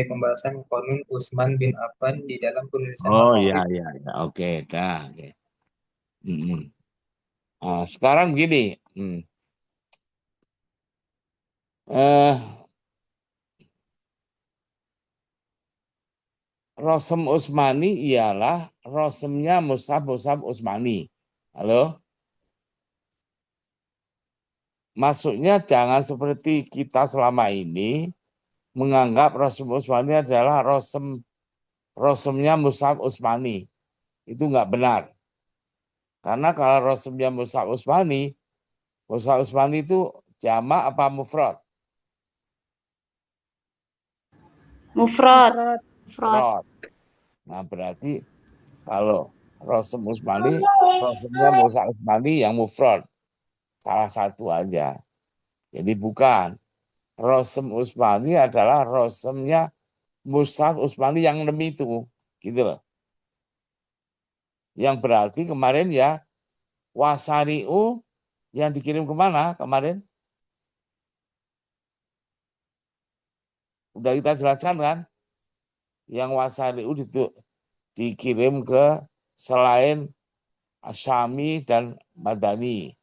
pembahasan Qanun Utsman bin Affan di dalam penulisan Oh iya, Masahib. iya, iya. Oke, dah. Oke. Mm-mm. Sekarang begini. Hmm. Eh, Rosem Utsmani ialah rosemnya Mushaf Utsmani. Halo? Maksudnya jangan seperti kita selama ini menganggap Rosem Utsmani adalah rosemnya Mushaf Utsmani. Itu nggak benar. Karena kalau rosemnya Mushaf Utsmani itu jamak apa mufrad? Mufrad. Mufrad. Mufrad. Mufrad. Nah berarti kalau Rosem Utsmani, rosemnya Mushaf Utsmani yang mufrad. Salah satu aja. Jadi bukan. Rosem Utsmani adalah rosemnya Mushaf Utsmani yang 6 itu. Gitu loh. Yang berarti kemarin ya Wasari'u yang dikirim kemana kemarin? Udah kita jelaskan kan? Yang Wasari'u dikirim ke selain Asyami dan Madani.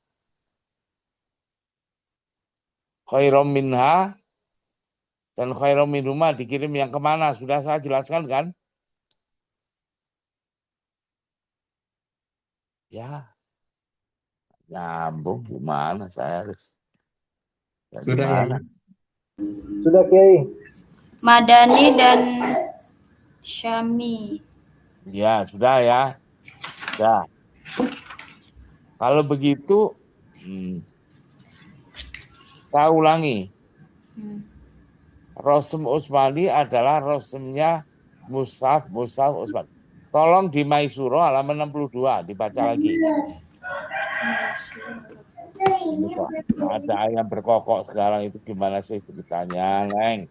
Khairum minha dan khairum minhuma dikirim yang kemana? Sudah saya jelaskan kan? Ya, nyambung gimana saya harus dari Sudah ya? mana? Sudah Kiai. Madani dan Syami. Ya, sudah ya. Sudah. Kalau begitu, saya ulangi. Rosem Utsmani adalah rosemnya Mushaf Utsmani. Tolong di Maisuro halaman 62 dibaca lagi. Ini kok ada ayam berkokok sekarang itu gimana sih ceritanya, Neng?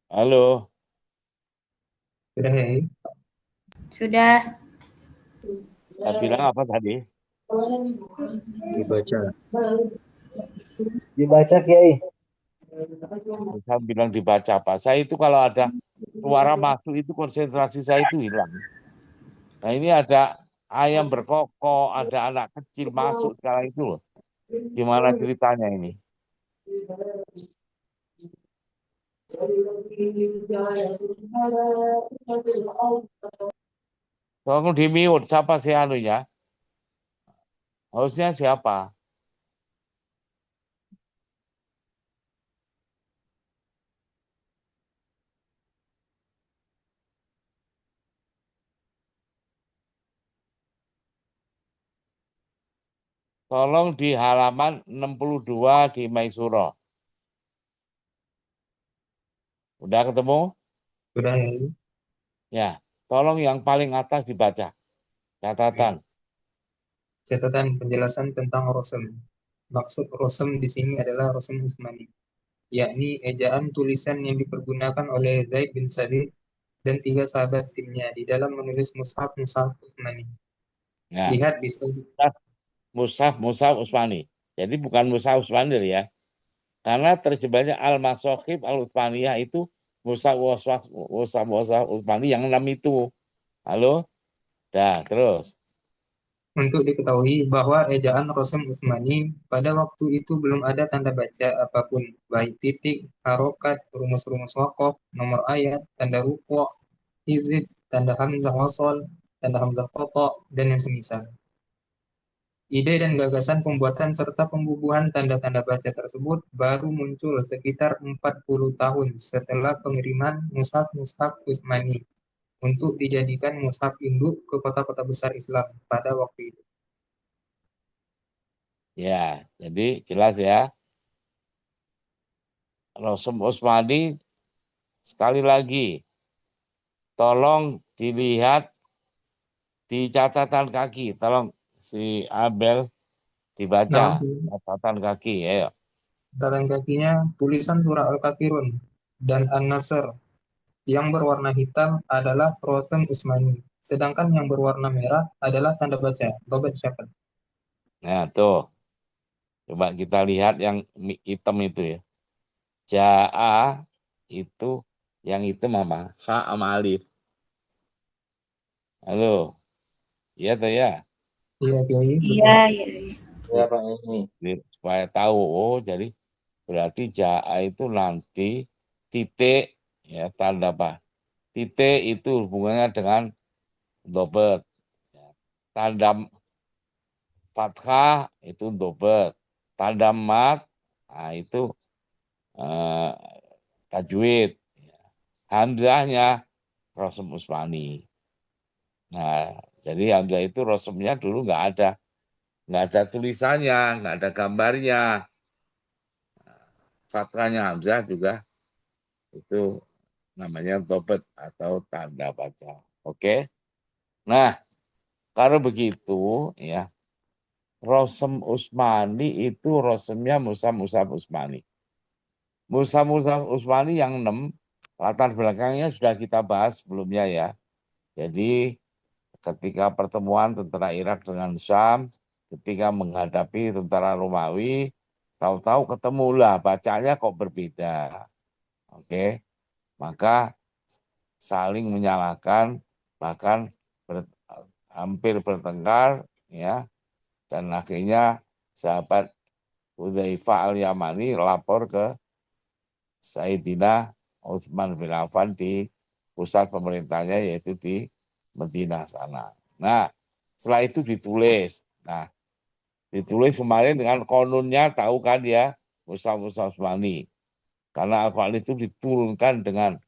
Halo, Sudah ya? Sudah. saya bilang apa tadi? Dibaca. Dibaca Kiai. Saya bilang dibaca apa? Saya itu kalau ada suara masuk itu konsentrasi saya itu hilang. Nah ini ada ayam berkokok, ada anak kecil masuk sekarang itu loh. Gimana ceritanya ini? Tolong di mute, siapa sih anunya? Hostnya siapa? Tolong di halaman 62 di Maisuro. Udah ketemu? Sudah ya? Ya, tolong yang paling atas dibaca. Catatan. Catatan penjelasan tentang Rosem. Maksud Rosem di sini adalah Rosem Utsmani, yakni ejaan tulisan yang dipergunakan oleh Zaid bin Sabit dan tiga sahabat timnya di dalam menulis Mushaf Utsmani. Ya, Lihat bisa Mushaf Utsmani. Jadi bukan Mushaf Utsmani ya. Karena terjemahnya Al-Masokhib Al-Utsmaniyah itu Mushaf Utsmani yang 6 itu. Halo? Dah, terus. untuk diketahui bahwa ejaan Rosem Utsmani pada waktu itu belum ada tanda baca apapun, baik titik, harokat, rumus-rumus waqaf, nomor ayat, tanda rukuk, hizib, tanda hamzah wasol, tanda hamzah qata, dan yang semisal. Ide dan gagasan pembuatan serta pembubuhan tanda-tanda baca tersebut baru muncul sekitar 40 tahun setelah pengiriman mushaf-mushaf Utsmani untuk dijadikan mushaf induk ke kota-kota besar Islam pada waktu itu. Ya, jadi jelas ya. Rosem Utsmani sekali lagi. Tolong dilihat di catatan kaki. Tolong si Abel dibaca Nah, catatan kaki. Ayo. catatan kakinya tulisan surah Al-Kafirun dan An-Nasr yang berwarna hitam adalah Rosem Utsmani. sedangkan yang berwarna merah adalah tanda baca. Dobet siapa? Nah, tuh. Coba kita lihat yang hitam itu ya. Ja'a itu yang hitam apa? Ha sama alif. Halo. Iya tuh ya. Iya, Kiai, betul. Iya, iya, iya. Ya Pak ini. Jadi, supaya tahu. Oh, jadi berarti Ja'a itu nanti titik ya tanda apa? Titik itu hubungannya dengan dobet. Ya. Tanda fathah itu dobet. Tanda mat, nah itu eh, tajwid. Hamzahnya Rosem Usmani. Nah, jadi Hamzah itu Rosemnya dulu nggak ada tulisannya, nggak ada gambarnya. Fathahnya Hamzah juga itu namanya dobet atau tanda baca. Oke. Nah, kalau begitu ya, Rosem Usmani itu Rosemnya Musam Usmani. Musam Usmani yang 6, latar belakangnya sudah kita bahas sebelumnya ya. Jadi ketika pertemuan tentara Irak dengan Syam, ketika menghadapi tentara Romawi, tahu-tahu ketemulah bacanya kok berbeda. Oke, maka saling menyalahkan, bahkan hampir bertengkar, ya, dan akhirnya sahabat Hudzaifah al-Yamani lapor ke Sayyidina Utsman bin Affan di pusat pemerintahnya yaitu di Madinah sana. Nah, setelah itu ditulis. Nah, ditulis kemarin dengan konunnya tahu kan ya, Musa Usmani. Karena Al-Quran itu diturunkan dengan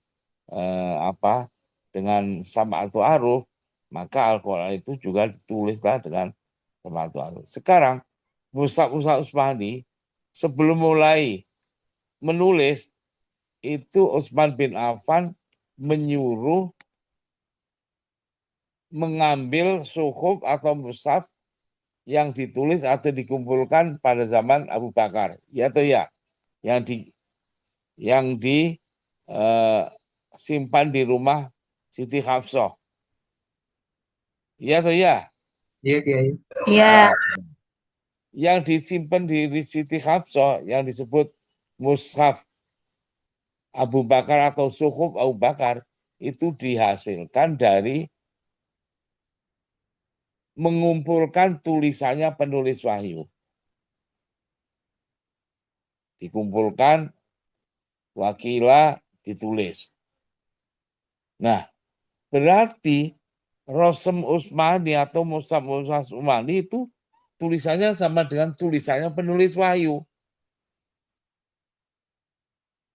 apa? Dengan sama'atu aruf, maka Al-Quran itu juga ditulislah dengan sama'atu aruf. Sekarang Musa Usmani sebelum mulai menulis itu Utsman bin Affan menyuruh mengambil suhuf atau mushaf yang ditulis atau dikumpulkan pada zaman Abu Bakar. Ya atau ya? Yang di yang di eh, simpan di rumah Siti Hafsah. Ya atau ya? Iya, Kiai. Iya. Yang disimpan di Siti Hafsah yang disebut mushaf Abu Bakar atau suhuf Abu Bakar itu dihasilkan dari mengumpulkan tulisannya penulis wahyu. Dikumpulkan, wakilah, ditulis. Nah, berarti Rosem Usmani atau Musab Usmani itu tulisannya sama dengan tulisannya penulis wahyu.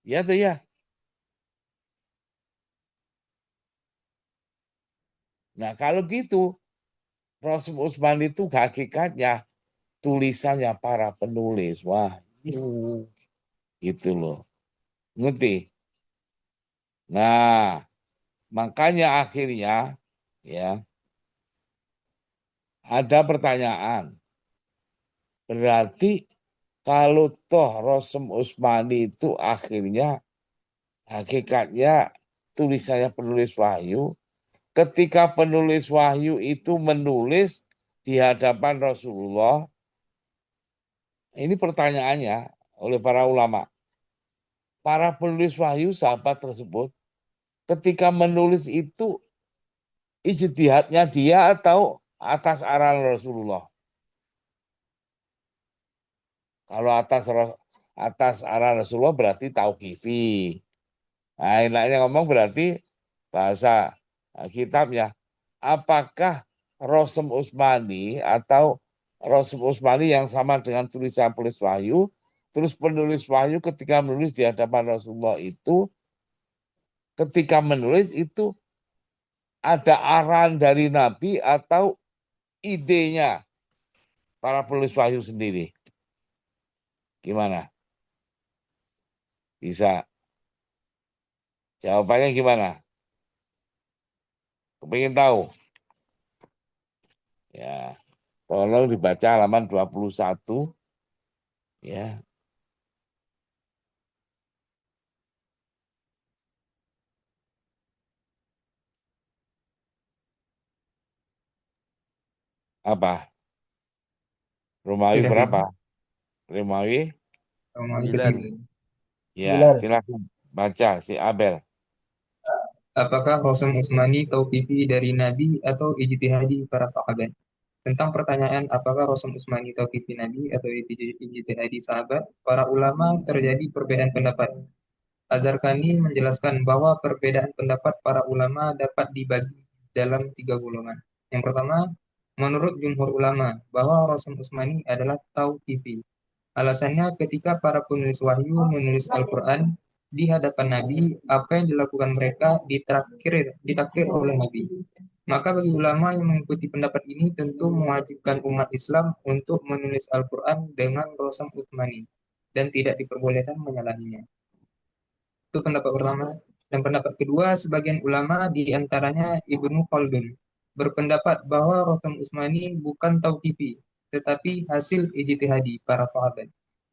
Ya tuh ya. Nah, kalau gitu, Rosem Usmani itu hakikatnya tulisannya para penulis wahyu. Gitu loh. Ngerti? Nah, makanya akhirnya ya ada pertanyaan. Berarti kalau toh Rosem Usmani itu akhirnya hakikatnya tulisannya penulis wahyu, ketika penulis wahyu itu menulis di hadapan Rasulullah, ini pertanyaannya oleh para ulama. Para penulis wahyu sahabat tersebut ketika menulis itu ijtihadnya dia atau atas arahan Rasulullah? Kalau atas arahan Rasulullah berarti tauqifi. Nah, enaknya ngomong berarti bahasa kitabnya. Apakah Rosem Usmani atau Rosem Usmani yang sama dengan tulisan penulis wahyu, terus penulis wahyu ketika menulis di hadapan Rasulullah itu, ketika menulis itu ada arahan dari Nabi atau idenya para penulis wahyu sendiri? Gimana? Bisa jawabannya gimana? Kepingin tahu? Ya, tolong dibaca halaman 21 ya. Apa? Romawi Sudah berapa? tiga. Romawi? Romawi 9. ke-9. Ya, 9. silakan baca si Abel. Apakah Rasul Utsmani tauqifi dari Nabi atau ijtihadi para sahabat? Tentang pertanyaan apakah Rasul Utsmani tauqifi Nabi atau ijtihadi sahabat, para ulama terjadi perbedaan pendapat. Azharqani menjelaskan bahwa perbedaan pendapat para ulama dapat dibagi dalam tiga golongan. Yang pertama, menurut jumhur ulama, bahwa Rasul Utsmani adalah tauqifi. Alasannya ketika para penulis wahyu menulis Al-Quran di hadapan Nabi, apa yang dilakukan mereka ditakrir oleh Nabi. Maka bagi ulama yang mengikuti pendapat ini tentu mewajibkan umat Islam untuk menulis Al-Quran dengan Rasul Utsmani dan tidak diperbolehkan menyalahinya. Itu pendapat pertama. Dan pendapat kedua, sebagian ulama di antaranya Ibnu Khaldun berpendapat bahwa Rasul Utsmani bukan tauqifi, tetapi hasil ijtihadi para sahabat.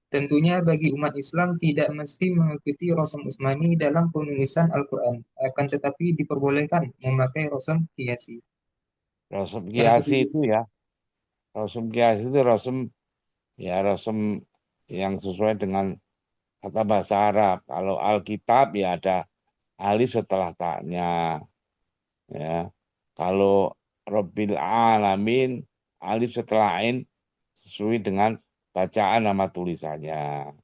Tentunya bagi umat Islam tidak mesti mengikuti Rasul Utsmani dalam penulisan Al-Quran, akan tetapi diperbolehkan memakai Rasul Qiyasi. Rosum Yang kiasi ketiga, itu ya. Rosum kiasi itu rosum ya rosum yang sesuai dengan kata bahasa Arab. Kalau Alkitab ya ada alif setelah taknya ya. Kalau Rabbil Alamin alif setelah ain sesuai dengan bacaan nama tulisannya.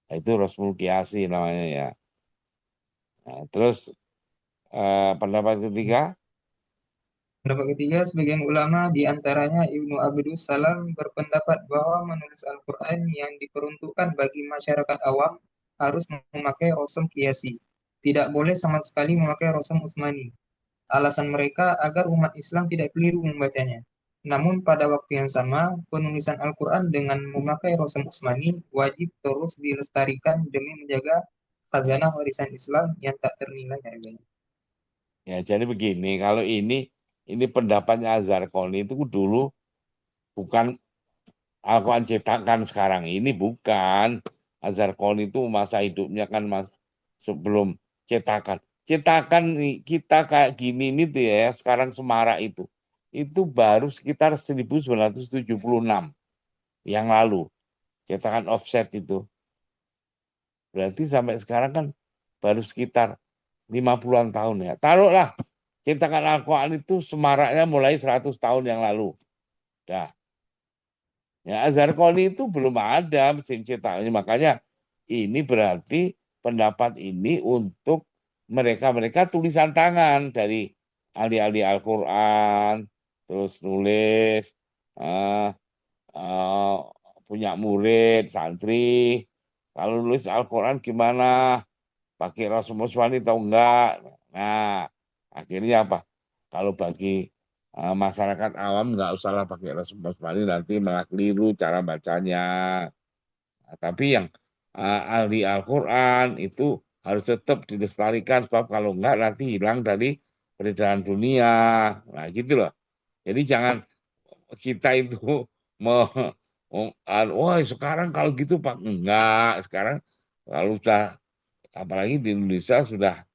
Nah, itu Rosmul Kiasi namanya ya. Nah, terus pendapat ketiga, sebagian ulama di antaranya Ibnu Abdus Salam berpendapat bahwa menulis Al-Quran yang diperuntukkan bagi masyarakat awam harus memakai Rasul Qiyasi. Tidak boleh sama sekali memakai Rasul Utsmani. Alasan mereka agar umat Islam tidak keliru membacanya. Namun pada waktu yang sama, penulisan Al-Quran dengan memakai Rasul Utsmani wajib terus dilestarikan demi menjaga khazanah warisan Islam yang tak ternilai harganya. ya jadi begini, kalau ini pendapatnya Azharqoni itu dulu bukan Al-Quran cetakan sekarang ini bukan. Azharqoni itu masa hidupnya kan sebelum cetakan. Cetakan kita kayak gini nih tuh ya, sekarang semarak itu baru sekitar 1976 yang lalu. Cetakan offset itu. Berarti sampai sekarang kan baru sekitar 50-an tahun ya. Taruhlah cetakan Al-Quran itu semaraknya mulai 100 tahun yang lalu. Dah. Ya, Azharqoni itu belum ada mesin cetaknya. Makanya ini berarti pendapat ini untuk mereka-mereka tulisan tangan dari ahli-ahli Al-Quran, terus nulis, eh, eh, punya murid, santri. Kalau nulis Al-Quran gimana? Pakai Rasul Muswani atau enggak? Nah, akhirnya apa? Kalau bagi masyarakat awam nggak usahlah pakai Rasul Muswani nanti malah keliru cara bacanya. Nah, tapi yang ahli Al-Quran itu harus tetap dilestarikan sebab kalau enggak nanti hilang dari peredaran dunia. Nah, gitu loh. Jadi jangan kita itu mau wah sekarang kalau gitu Pak enggak sekarang kalau sudah apalagi di Indonesia sudah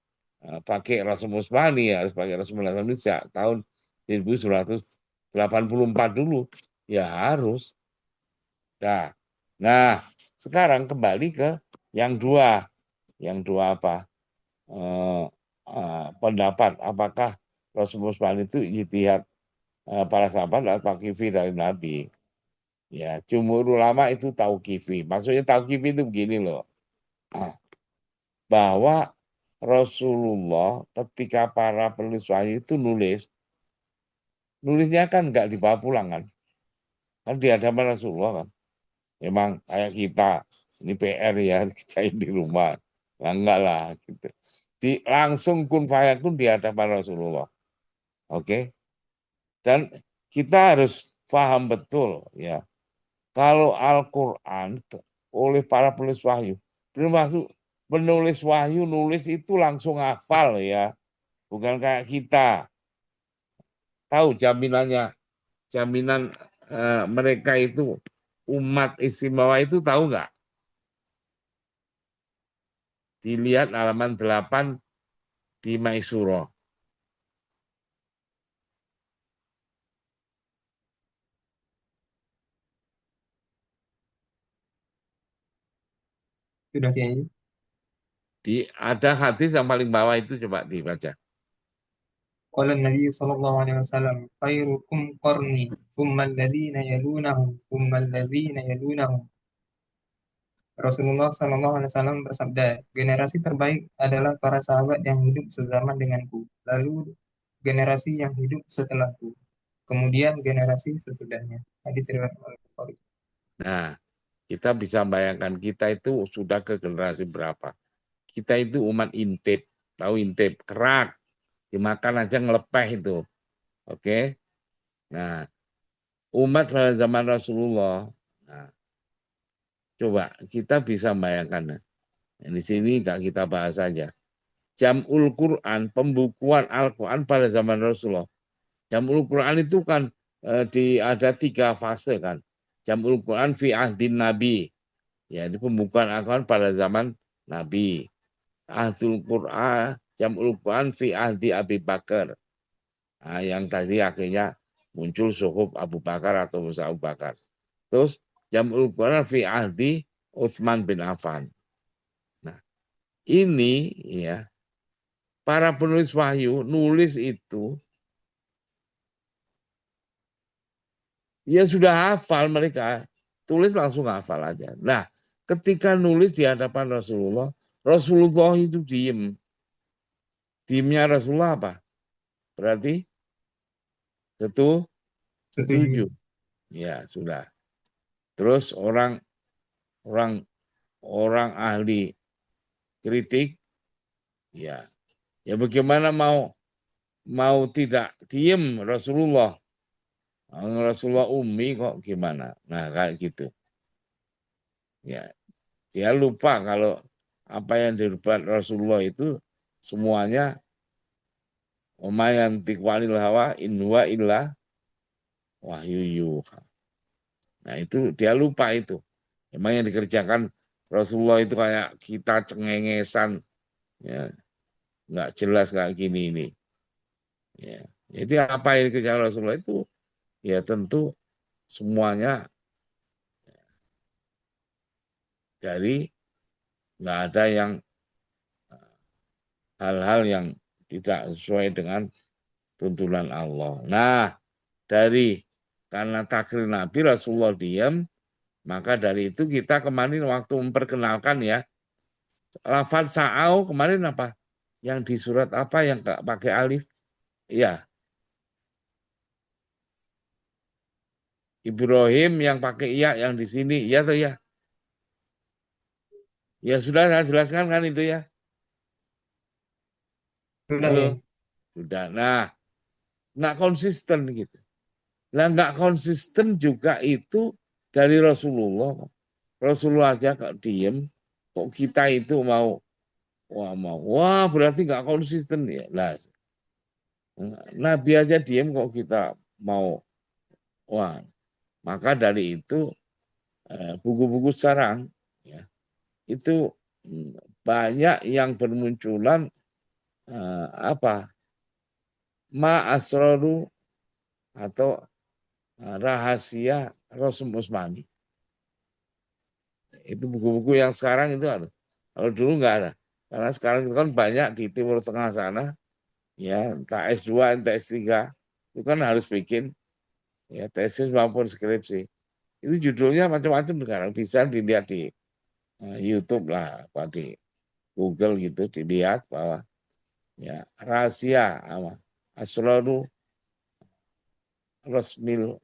pakai Rasul Musmani ya harus pakai Rasul Indonesia tahun 1984 dulu ya harus. Nah, nah sekarang kembali ke yang dua, apa? Eh, pendapat apakah Rasul Musmani itu ijtihad para sahabat atau kifi dari Nabi? Ya, jumhur ulama itu tauqifi. Maksudnya tauqifi itu begini loh. Ah, bahwa Rasulullah ketika para penulis wahyu itu nulisnya kan nggak dibawa pulang kan. Kan di hadapan Rasulullah kan. Memang kayak kita, ini PR ya, kerjain di rumah. Nah, enggak lah. Gitu. Langsung kun fayakun di hadapan Rasulullah. Oke. Dan kita harus paham betul ya. Kalau Al-Quran oleh para penulis wahyu, termasuk penulis wahyu nulis itu langsung hafal ya, bukan kayak kita. Tahu jaminan mereka itu umat istimewa itu tahu nggak? Dilihat halaman 8 di Maisuro. Sudah Kiai. Ada hadis yang paling bawah itu coba dibaca. Qala Nabi sallallahu alaihi wasallam, khairukum qarni, tsumma alladziina yalunahum, tsumma alladziina yalunahum. Rasulullah sallallahu alaihi wasallam bersabda, generasi terbaik adalah para sahabat yang hidup sezaman denganku, lalu generasi yang hidup setelahku, kemudian generasi sesudahnya. Hadis riwayat Al-Bukhari. Nah, kita bisa bayangkan kita itu sudah ke generasi berapa. Kita itu umat intip, tahu intip, kerak, dimakan aja ngelepeh itu. Oke. Nah, umat pada zaman Rasulullah. Nah, coba kita bisa bayangkan. Di sini nggak kita bahas saja. Jam'ul Quran, pembukuan Al-Quran pada zaman Rasulullah. Jam'ul Quran itu kan ada 3 fase kan. Jam'ul Quran fi ahdin Nabi. Ya, itu pembukuan Al-Quran pada zaman Nabi. Ahdul Quran, Jam'ul Quran fi ahdi Abi Bakar. Nah, yang tadi akhirnya muncul suhuf Abu Bakar atau Musa Abu Bakar. Terus Jam'ul Quran fi ahdi Utsman bin Affan. Nah, ini ya para penulis wahyu nulis itu ya sudah hafal mereka, tulis langsung hafal aja. Nah, ketika nulis di hadapan Rasulullah, Rasulullah itu diem. Diemnya Rasulullah apa? Berarti setuju. Setuju. Ya, sudah. Terus orang orang orang ahli kritik, ya, ya bagaimana mau tidak diem Rasulullah? Rasulullah ummi kok gimana? Nah, kayak gitu. Ya, dia lupa kalau apa yang dibuat Rasulullah itu semuanya omayan tikwalil hawa in huwa illa wahyu yuha. Nah, itu dia lupa itu. Emang yang dikerjakan Rasulullah itu kayak kita cengengesan, ya, nggak jelas kayak gini ini. Ya. Jadi apa yang dikerjakan Rasulullah itu ya tentu semuanya dari nggak ada yang hal-hal yang tidak sesuai dengan tuntunan Allah. Nah, karena takdir Nabi Rasulullah diam, maka dari itu kita kemarin waktu memperkenalkan ya, lafaz sa'au kemarin apa? Yang di surat apa yang nggak pakai alif? Ya, Ibrahim yang pakai iya yang di sini, ya tuh ya. Ya sudah saya jelaskan kan itu ya. Sudah Halo, Kiai. sudah. Nah, nggak konsisten gitu. Nah, nggak konsisten juga itu dari Rasulullah. Rasulullah aja kok diem, kok kita itu wah berarti nggak konsisten ya. Lah, Nabi aja diem kok kita mau wah. Maka dari itu buku-buku sekarang ya itu banyak yang bermunculan apa ma asroru atau rahasia Rasul Usmani. Itu buku-buku yang sekarang itu ada. Kalau dulu nggak ada. Karena sekarang itu kan banyak di Timur Tengah sana, ya entah S2, entah S3, itu kan harus bikin ya tesis maupun skripsi. Itu judulnya macam-macam sekarang. Bisa dilihat di YouTube lah, apa di Google gitu, dilihat bahwa ya rahasia Asrorul Rosmil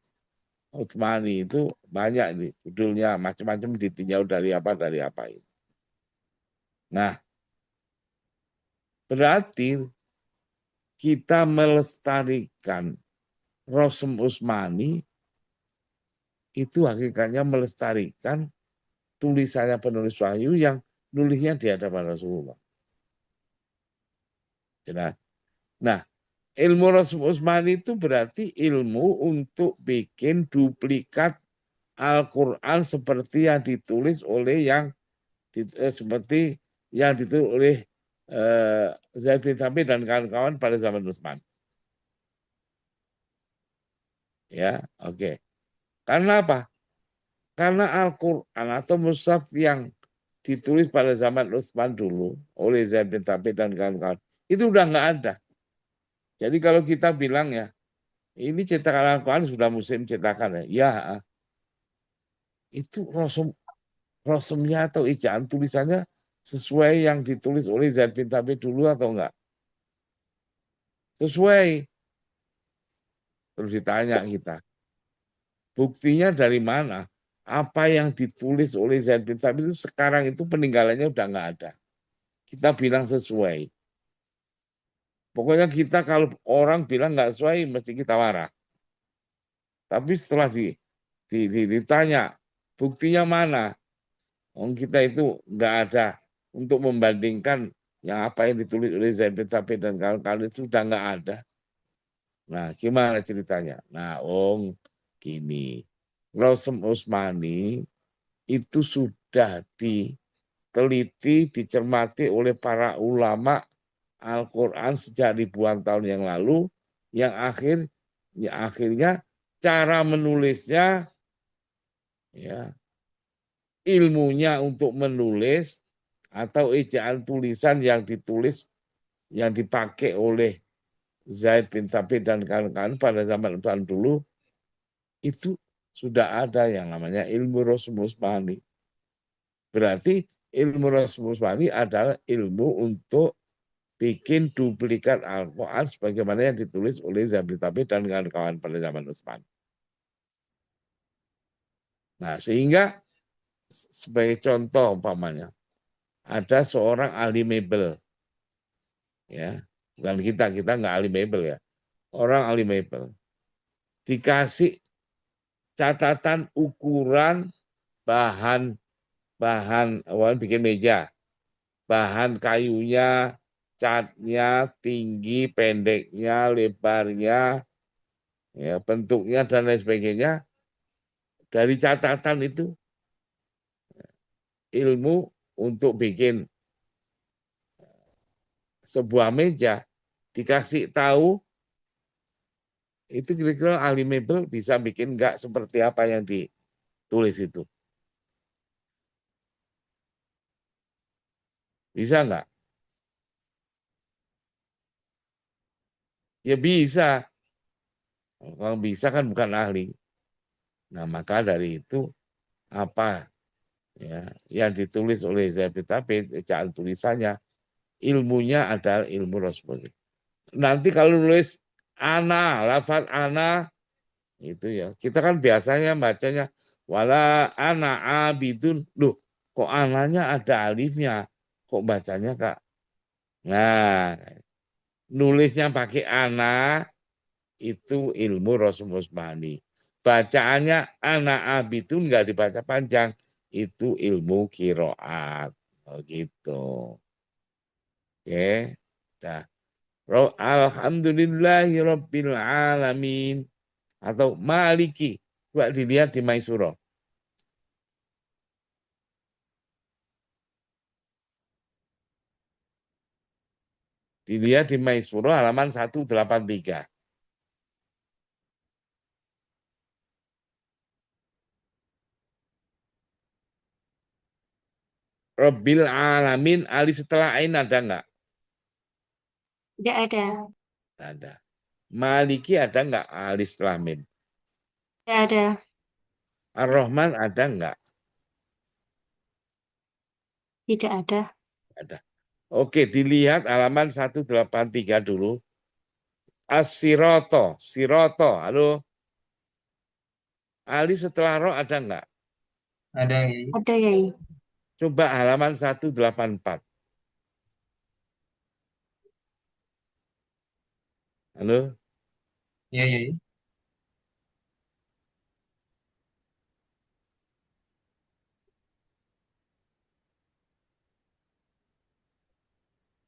Utsmani itu banyak nih judulnya macam-macam ditinjau dari apa itu. Nah, berarti kita melestarikan Rosm Usmani itu hakikatnya melestarikan tulisannya penulis wahyu yang nulisnya di hadapan Rasulullah. Jelas. Nah, ilmu Rosm Usmani itu berarti ilmu untuk bikin duplikat Al-Quran seperti yang ditulis oleh seperti yang ditulis oleh Zaid bin Thabit dan kawan-kawan pada zaman Utsman. Ya, oke. Karena apa? Karena Al-Quran atau mushaf yang ditulis pada zaman Utsman dulu oleh Zaid bin Thabit dan kawan-kawan, itu udah nggak ada. Jadi kalau kita bilang ya, ini cetakan Al-Quran sudah musim cetakan ya, ya itu rosumnya atau ejaan tulisannya sesuai yang ditulis oleh Zaid bin Thabit dulu atau enggak? Sesuai. Terus ditanya kita, buktinya dari mana? Apa yang ditulis oleh Zaid bin Thabit itu sekarang itu peninggalannya udah nggak ada. Kita bilang sesuai. Pokoknya kita kalau orang bilang nggak sesuai, mesti kita marah. Tapi setelah ditanya, buktinya mana? Kita itu nggak ada untuk membandingkan yang apa yang ditulis oleh Zaid bin Thabit dan kawan-kawan itu sudah nggak ada. Nah, gimana ceritanya? Nah, gini. Rasm Utsmani itu sudah diteliti, dicermati oleh para ulama Al-Quran sejak ribuan tahun yang lalu, yang akhirnya cara menulisnya, ya, ilmunya untuk menulis atau ejaan tulisan yang ditulis yang dipakai oleh Zaid bin Thabit dan kawan-kawan pada zaman dulu itu sudah ada yang namanya ilmu Rasm Utsmani. Berarti ilmu Rasm Utsmani adalah ilmu untuk bikin duplikat Al-Quran sebagaimana yang ditulis oleh Zaid bin Thabit dan kawan-kawan pada zaman Utsman. Nah, sehingga sebagai contoh umpamanya ada seorang ahli mebel, ya, bukan kita nggak ahli mebel ya, orang ahli mebel dikasih catatan ukuran bahan bikin meja, bahan kayunya, catnya, tinggi, pendeknya, lebarnya, ya, bentuknya dan lain sebagainya. Dari catatan itu ilmu untuk bikin sebuah meja dikasih tahu itu kira-kira ahli mebel bisa bikin nggak seperti apa yang ditulis itu. Bisa nggak? Ya bisa. Kalau bisa kan bukan ahli. Nah, maka dari itu apa ya yang ditulis oleh Zaid bin Thabit, ejaan tulisannya, ilmunya adalah ilmu Rasul. Nanti kalau nulis lafaz ana itu ya, kita kan biasanya bacanya wala ana abidun. Loh, kok ananya ada alifnya? Kok bacanya Kak? Nah, nulisnya pakai ana itu ilmu Rasul Utsmani. Bacaannya anak abidun nggak dibaca panjang, itu ilmu kiroat. Oh, gitu. Oke. Nah, alhamdulillahirabbil alamin atau maliki. Coba dilihat di Maisuro. Dilihat di Maisuro halaman 183. Rabbil alamin alif setelah ain ada enggak? Tidak ada. Ada. Maliki ada enggak alif setelah mim? Tidak ada. Ar-Rahman ada enggak? Tidak ada. Ada. Oke, dilihat halaman 183 dulu. As-siroto, siroto, halo. Alif setelah ro ada enggak? Ada ya. Ada ya. Coba halaman 184. Halo. Ya, ya, ya.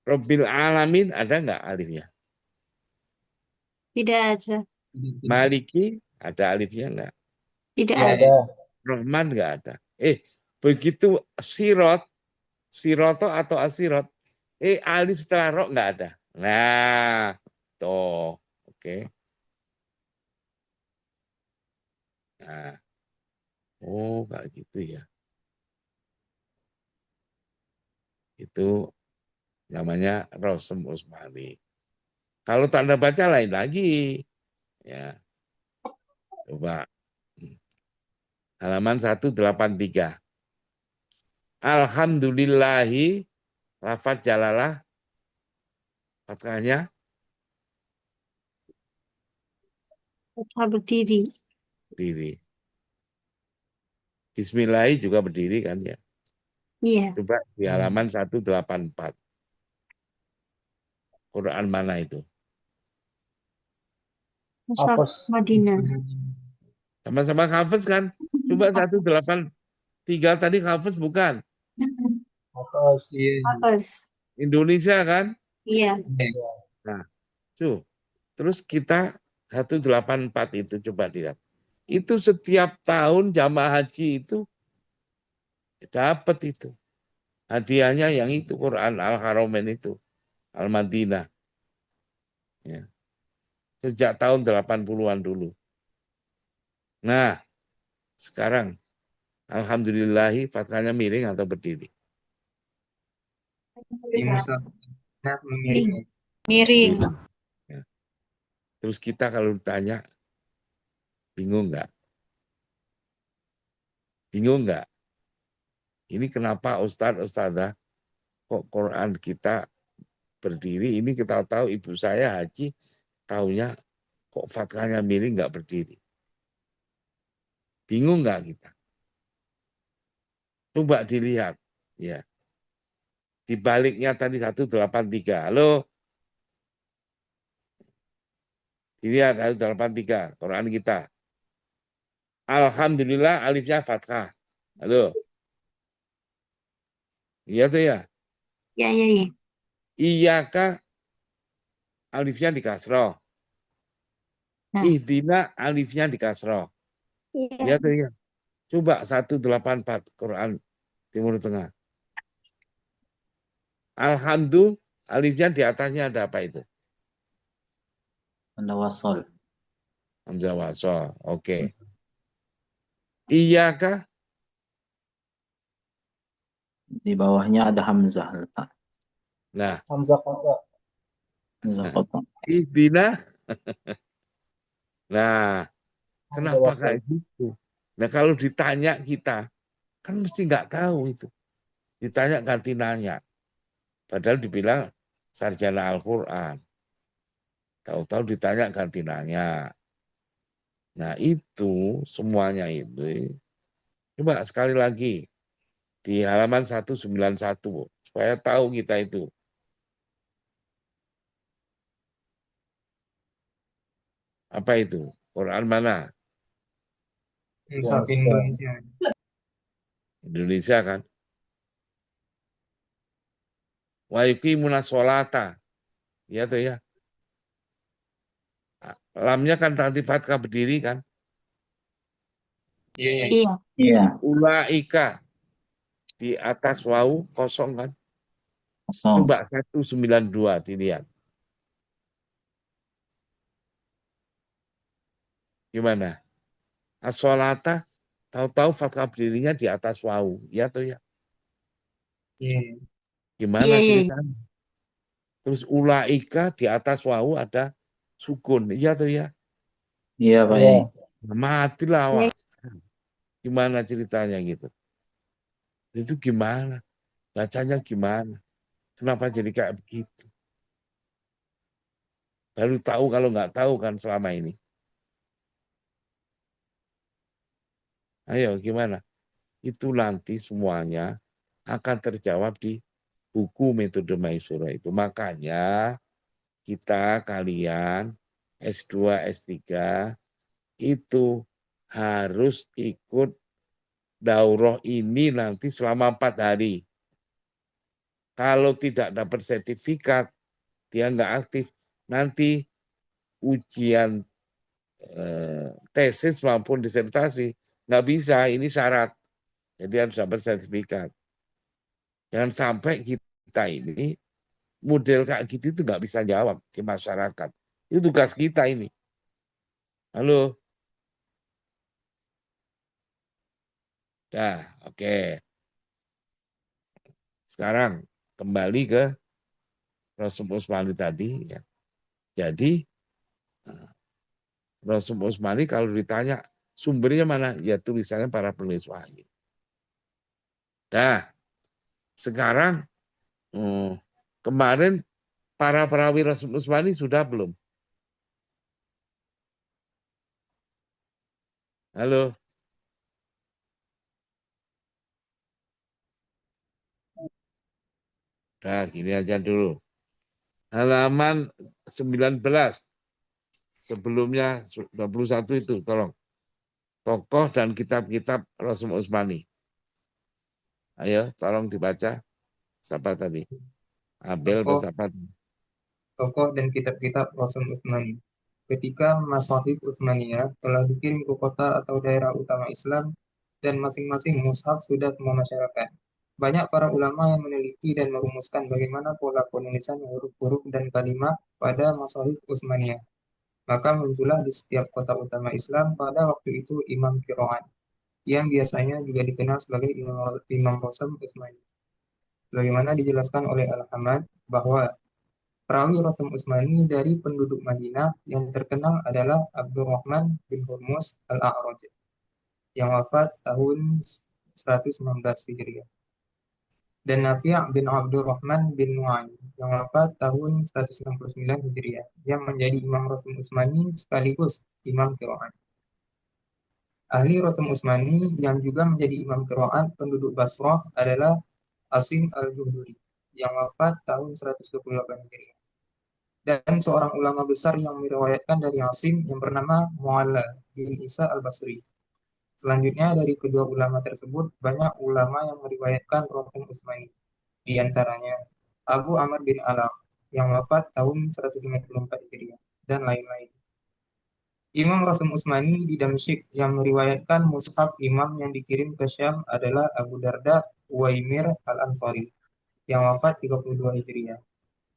Rabbil alamin ada enggak alifnya? Tidak ada. Maliki ada alifnya enggak? Tidak Ya, ada. ya. Rahman enggak ada. Begitu siroto atau asirot, alif setelah ro enggak ada. Nah, tuh. Oke. Nah, kayak gitu ya. Itu namanya Rosem Usmani. Kalau tanda baca lain lagi. Ya, coba halaman 183. Alhamdulillahi, lafadz jalalah, fathahnya Fathah berdiri. berdiri. Bismillahi juga berdiri kan ya. Iya. Coba di halaman 184. Quran mana itu? Mushaf Hafaz. Madinah. Sama-sama Hafiz kan? Coba 183 tadi Hafiz bukan? Hafaz. Iya. Hafaz. Indonesia kan? Iya. Iya. Nah, tuh. Terus kita 184 itu coba lihat. Itu setiap tahun jamaah haji itu dapat itu. Hadiahnya yang itu Quran Al-Haramain itu. Al-Madinah. Ya. Sejak tahun 80-an dulu. Nah, sekarang alhamdulillahi fathahnya miring atau berdiri? Di mushaf memiringnya. Miring. Ya. Terus kita kalau ditanya, bingung nggak? Bingung nggak? Ini kenapa Ustadz, kok Quran kita berdiri? Ini kita tahu ibu saya haji, taunya kok fathahnya miring nggak berdiri. Bingung nggak kita? Coba dilihat. Ya. Di baliknya tadi 183. Halo? Dilihat 183, Quran kita. Alhamdulillah alifnya fathah. Halo? Iya tuh ya. Ya, ya, ya. Iyaka alifnya di kasroh. Nah. Ihdina alifnya di kasroh. Iya tuh ya. Coba 184 Quran Timur Tengah. Alhamdulillah alifnya di atasnya ada apa itu? Tanda wasol. Hamzah wasol. Oke. Iyaka Di bawahnya ada hamzah letak. nah, Hamzah qadha. Hamzah qatha. ihdina. Nah, Hamzah kenapa wasal. kayak gitu? Nah, kalau ditanya kita, kan mesti nggak tahu itu. Ditanya ganti nanya. Padahal dibilang sarjana Al-Quran. Tahu-tahu ditanya ganti nanya. Nah itu semuanya itu. Coba sekali lagi. Di halaman 191. Supaya tahu kita itu. Apa itu? Quran mana? Mushaf Bahasa. Indonesia. Indonesia kan? Wa yuqimuna sholata. Ya tuh ya. Lamnya kan tadi fathah berdiri kan? Iya, iya. Iya. Iya, Ulaika di atas wau kosong kan? kosong. Coba 192 dilihat. Gimana? As-sholata tahu-tahu fathah berdirinya di atas wau. Ya tuh ya. Iya. Gimana Iya, iya. ceritanya? Terus ulaika di atas wau ada sukun. Iya tuh ya. Iya, Pak Iya. Yai. Matilah Iya. awak. Gimana ceritanya gitu? Itu gimana? Bacanya gimana? Kenapa jadi kayak begitu? Baru tahu kalau nggak tahu kan selama ini. Ayo gimana? Itu nanti semuanya akan terjawab di buku metode Maisura itu. Makanya kita kalian S2, S3 itu harus ikut daurah ini nanti selama 4 hari. Kalau tidak dapat sertifikat, dia nggak aktif. Nanti ujian tesis maupun disertasi nggak bisa, ini syarat. Jadi harus dapat sertifikat. Jangan sampai kita ini model kayak gitu itu nggak bisa jawab di masyarakat. Itu tugas kita ini. Halo, dah, oke. Sekarang kembali ke Rasul Utsmani tadi. Ya. Jadi Rasul Utsmani kalau ditanya sumbernya mana, ya tulisannya para penulis wahyu. Nah, sekarang kemarin para perawi Rasul Utsmani sudah belum? Halo. Nah, gini aja dulu. Halaman 19. Sebelumnya 21 itu, tolong. Tokoh dan kitab-kitab Rasul Utsmani. Ayo, tolong dibaca. Siapa tadi? Abel Tokoh, siapa? tokoh dan kitab-kitab Rasul Utsmani. Ketika Masahif Utsmaniyah telah dikirim ke kota atau daerah utama Islam dan masing-masing mushaf sudah semua masyarakat. Banyak para ulama yang meneliti dan merumuskan bagaimana pola penulisan huruf-huruf dan kalimat pada Masahif Utsmaniyah. Maka muncullah di setiap kota utama Islam pada waktu itu Imam Qiraat, yang biasanya juga dikenal sebagai Imam Rosem Utsmani. Sebagaimana dijelaskan oleh Al-Hamad bahwa perawi Rosem Utsmani dari penduduk Madinah yang terkenal adalah Abdurrahman bin Hurmuz Al-A'raj yang wafat tahun 119 Hijriah dan Nafi' bin Abdurrahman bin Nu'aim yang wafat tahun 169 Hijriah yang menjadi Imam Rosem Utsmani sekaligus Imam Qiraat. Ahli Rosem Utsmani yang juga menjadi imam qiraat penduduk Basrah adalah Asim al-Juhduri yang wafat tahun 128 Hijriah. Dan seorang ulama besar yang meriwayatkan dari Asim yang bernama Mu'alla bin Isa al-Basri. Selanjutnya dari kedua ulama tersebut banyak ulama yang meriwayatkan Rosem Utsmani. Di antaranya Abu Amr bin Alam yang wafat tahun 154 Hijriah dan lain-lain. Imam Rasul Utsmani di Damsyik yang meriwayatkan mushaf imam yang dikirim ke Syam adalah Abu Darda Uwaimir Al-Ansari yang wafat 32 Hijriah.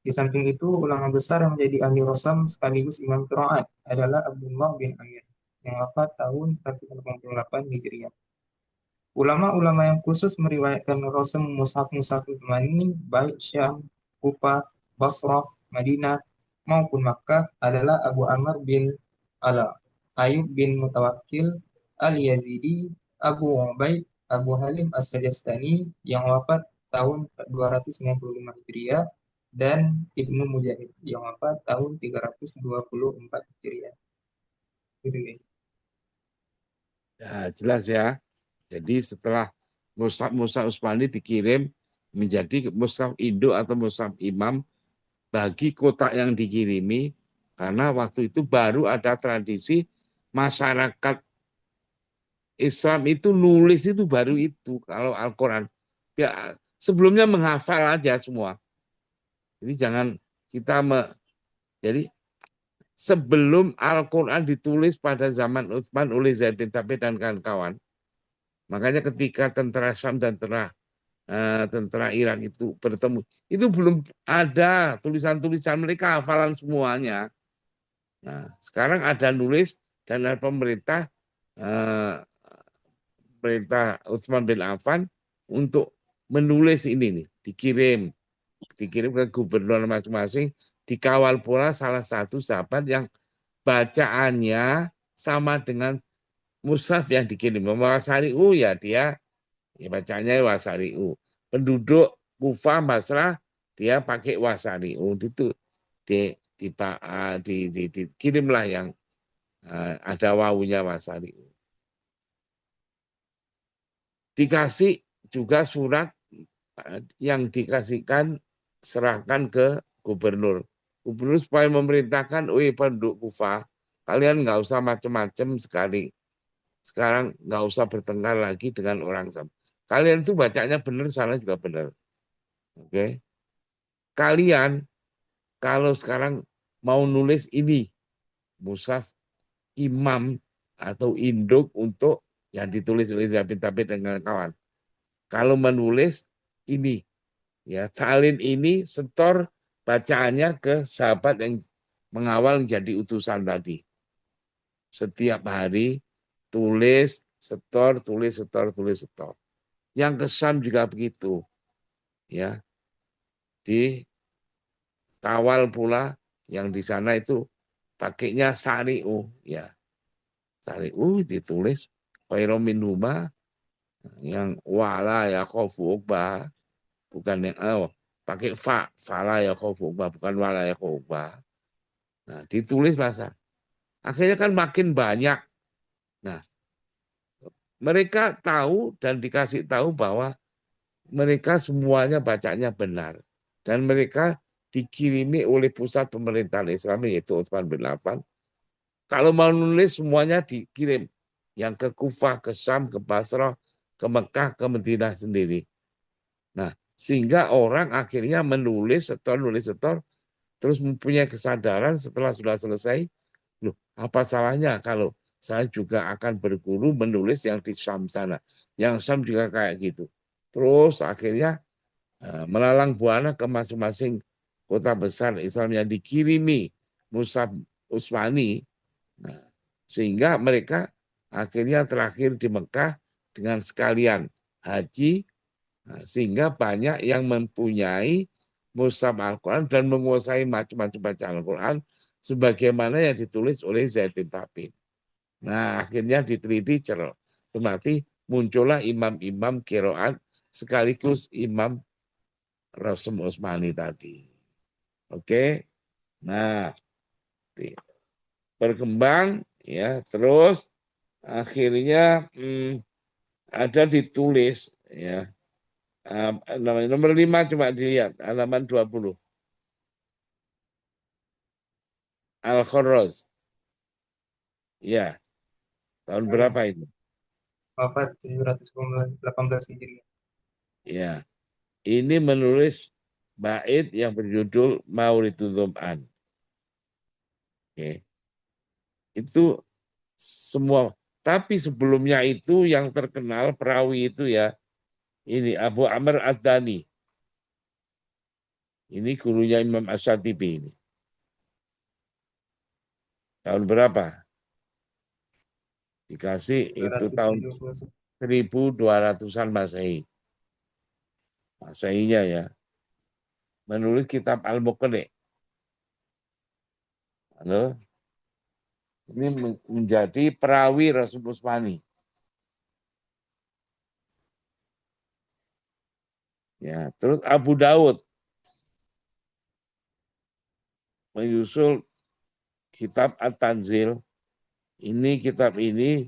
Di samping itu, ulama besar yang menjadi ahli Rosam sekaligus imam qiraat adalah Abdullah bin Amir yang wafat tahun 188 Hijriah. Ulama-ulama yang khusus meriwayatkan Rosam mushaf-mushaf Utsmani baik Syam, Kufah, Basrah, Madinah maupun Makkah adalah Abu Amr bin Ala, Ayub bin Mutawakkil Al-Yazidi, Abu Ubaid, Abu Halim As-Sajastani yang wafat tahun 295 Hijriah dan Ibnu Mujahid yang wafat tahun 324 Hijriah. Gitu, ya. Ya, jelas ya. Jadi setelah mushaf Utsmani dikirim menjadi mushaf Indo atau mushaf Imam bagi kota yang dikirimi, karena waktu itu baru ada tradisi masyarakat Islam itu nulis itu baru itu kalau Al-Quran. Ya, sebelumnya menghafal aja semua. Jadi jangan kita jadi sebelum Al-Quran ditulis pada zaman Utsman oleh Zaid bin Thabit dan kawan-kawan, makanya ketika tentara Syam dan tentara Irak itu bertemu, itu belum ada tulisan-tulisan mereka, hafalan semuanya. Nah, sekarang ada nulis dan ada pemerintah Utsman bin Affan untuk menulis ini nih, dikirim ke gubernur masing-masing, dikawal pula salah satu sahabat yang bacaannya sama dengan mushaf yang dikirim. Wasari'u ya dia ya bacanya Wasari'u. Penduduk Kufah Basrah dia pakai Wasari'u itu dikirimlah yang ada wawunya Wasari'u. Dikasih juga surat yang dikasihkan serahkan ke gubernur. Gubernur supaya memerintahkan, penduduk Kufah, kalian nggak usah macam-macam sekali. Sekarang nggak usah bertengkar lagi dengan orang Sam. Kalian itu bacanya benar, salah juga benar. Oke. Kalian kalau sekarang mau nulis ini, mushaf imam atau induk untuk yang ditulis oleh Zabin Tabit dengan kawan. Kalau menulis ini, ya salin ini setor bacaannya ke sahabat yang mengawal jadi utusan tadi. Setiap hari tulis, setor, tulis, setor, tulis, setor. Yang kesan juga begitu, ya. dikawal pula yang di sana itu pakainya syari'u ya. Syari'u ditulis khairum minhuma yang wala ya khofu uqba bukan yang pakai fala ya khofu uqba bukan wala ya khofu uqba. Nah, ditulis bahasa. Akhirnya kan makin banyak. Nah, mereka tahu dan dikasih tahu bahwa mereka semuanya bacanya benar. Dan mereka dikirimi oleh pusat pemerintahan Islam yaitu Utsman bin Affan. Kalau mau nulis semuanya dikirim. Yang ke Kufah, ke Syam, ke Basrah, ke Mekah, ke Madinah sendiri. Nah, sehingga orang akhirnya menulis setor, terus mempunyai kesadaran setelah sudah selesai, loh, apa salahnya kalau saya juga akan berguru menulis yang di Syam sana. Yang Syam juga kayak gitu. Terus akhirnya melalang buana ke masing-masing kota besar Islam yang dikirimi Mushaf Utsmani. Nah, sehingga mereka akhirnya terakhir di Mekah dengan sekalian haji, sehingga banyak yang mempunyai mushaf Al-Quran dan menguasai macam-macam bacaan Al-Quran sebagaimana yang ditulis oleh Zaid bin Thabit. Nah, akhirnya diteliti berarti muncullah imam-imam qiraat sekaligus imam Rasul Utsmani tadi. Oke. Nah, berkembang ya, terus akhirnya ada ditulis ya. Nomor 5 coba dilihat halaman 20. Al-Kharraz. Ya. Tahun berapa itu? Wafat 718 Hijriah. Ya. Ini menulis bait yang berjudul Mauridul Dhum'an. Oke. Itu semua. Tapi sebelumnya itu yang terkenal perawi itu ya, ini Abu Amr Ad-Dani. Ini gurunya Imam Asy-Syatibi ini. Tahun berapa? Dikasih itu tahun 1200-an Masehi. Masehinya ya. Menulis kitab Al-Muqni'. Halo? Ini menjadi perawi Rasul Utsmani. Ya, terus Abu Daud menyusul kitab At-Tanzil. Ini kitab ini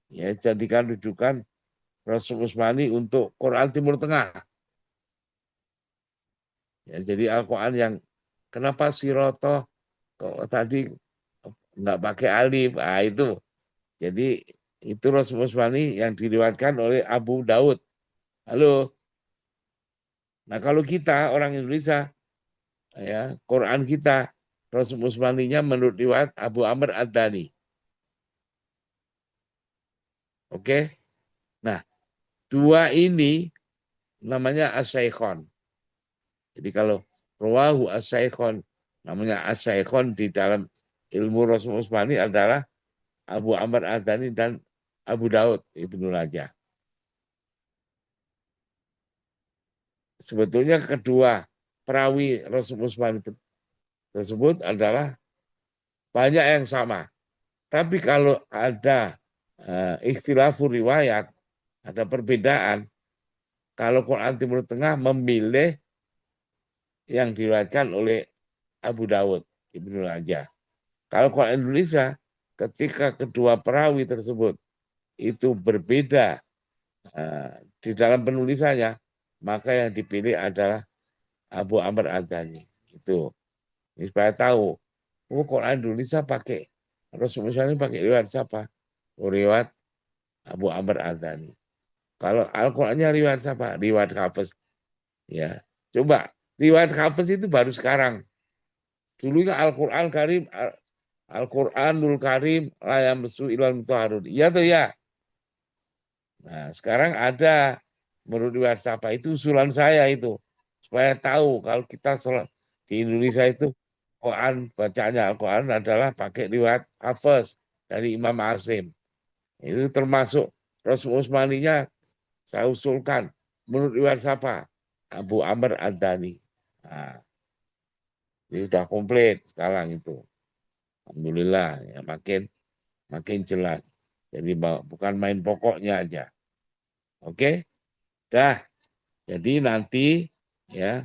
ya jadikan rujukan Rasul Utsmani untuk Quran Timur Tengah. Ya, jadi Al-Quran yang kenapa Siroto kok tadi nggak pakai alif? Ah itu. Jadi itu Rasul Utsmani yang diriwayatkan oleh Abu Daud. Halo. Nah, kalau kita orang Indonesia ya, Quran kita Rasul Utsmaninya menurut riwayat Abu Amr Ad-Dani. Oke. Nah, dua ini namanya As-Saikhon. Jadi kalau rawahu As-Saikhon namanya As-Saikhon di dalam ilmu Rasul Utsmani adalah Abu Amr Ad-Dani dan Abu Daud Ibnu Rajah. Sebetulnya kedua perawi Rasul Utsmani tersebut adalah banyak yang sama. Tapi kalau ada ikhtilafur riwayat, ada perbedaan, kalau Quran Timur Tengah memilih yang diriwayatkan oleh Abu Dawud Ibnu Rajah. Kalau Quran Indonesia, ketika kedua perawi tersebut itu berbeda di dalam penulisannya, maka yang dipilih adalah Abu Amr Ad-Dani. Itu. Ini supaya tahu, Quran Indonesia pakai Rasulullah ini pakai riwayat siapa? Riwayat Abu Amr Ad-Dani. Kalau Al-Qur'annya riwayat siapa? Riwayat Hafiz. Ya. Coba, riwayat Hafiz itu baru sekarang. Dulu kan Al-Qur'an Karim, Al-Qur'anul Karim, layam besu ilal mutahharun. Iya tuh ya. Nah, sekarang ada menurut riwayat siapa? Itu usulan saya itu. Supaya tahu kalau kita di Indonesia itu Quran, bacanya Al-Quran adalah pakai riwayat Hafiz dari Imam Asim. Itu termasuk Rasul Utsmaninya saya usulkan menurut riwayat siapa? Abu Amr Ad-Dani. Nah, ini udah komplit sekarang itu. Alhamdulillah ya makin jelas. Jadi bukan main pokoknya aja. Oke? Dah. Jadi nanti ya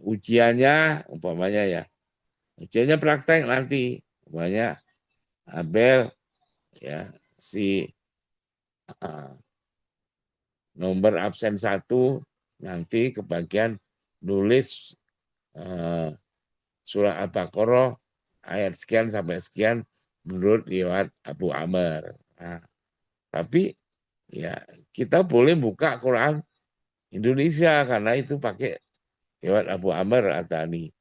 ujiannya umpamanya ya. Ujiannya praktek nanti. Umpamanya Abel ya si nomor absen 1 nanti kebagian nulis surah Al-Baqarah ayat sekian sampai sekian menurut riwayat Abu Amr. Nah, tapi ya kita boleh buka Quran Indonesia karena itu pakai riwayat Abu Amr Adani.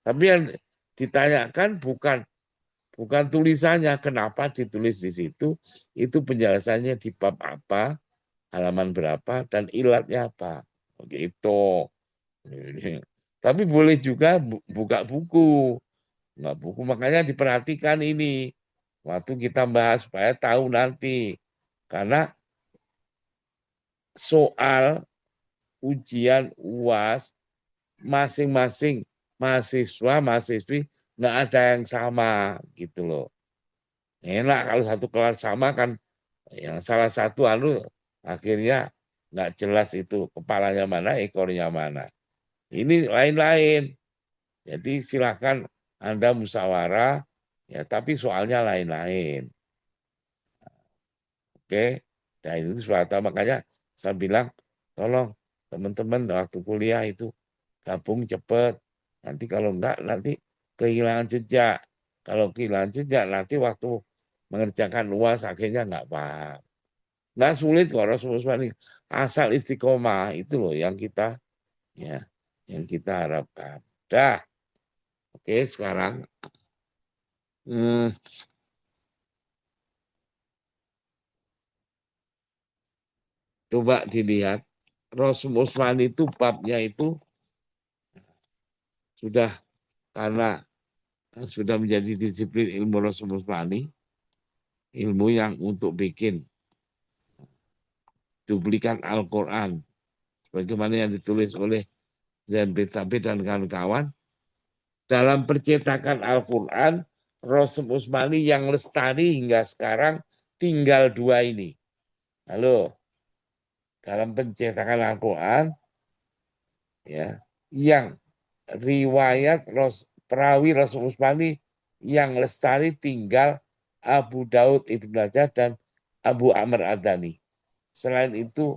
Tapi yang ditanyakan bukan tulisannya, kenapa ditulis di situ, itu penjelasannya di bab apa, halaman berapa, dan ilatnya apa. Begitu. Tapi boleh juga buka buku. Nggak buku, makanya diperhatikan ini. Waktu kita bahas supaya tahu nanti. Karena soal ujian UAS masing-masing mahasiswa, mahasiswi nggak ada yang sama gitu loh. Enak kalau satu kelas sama kan yang salah satu akhirnya nggak jelas itu kepalanya mana, ekornya mana. Ini lain-lain. Jadi silakan Anda musyawarah ya, tapi soalnya lain-lain. Oke. Dan itu suatu makanya saya bilang tolong teman-teman waktu kuliah itu gabung cepat. Nanti kalau enggak nanti kehilangan jejak. Kalau kehilangan jejak nanti waktu mengerjakan UAS akhirnya enggak paham. Enggak sulit kok Rasulullah asal istiqomah itu loh yang kita ya yang kita harapkan. Dah. Oke, sekarang coba dilihat Rasul Utsman itu babnya itu sudah karena sudah menjadi disiplin ilmu Rasul Utsmani, ilmu yang untuk bikin duplikat Al-Quran bagaimana yang ditulis oleh Zain bin Thabit dan kawan-kawan dalam percetakan Al-Quran Rasul Utsmani yang lestari hingga sekarang tinggal 2 ini. Halo, dalam pencetakan Al-Quran ya yang riwayat perawi Rasul Utsmani yang lestari tinggal Abu Daud Ibnu Majah dan Abu Amr Adani. Selain itu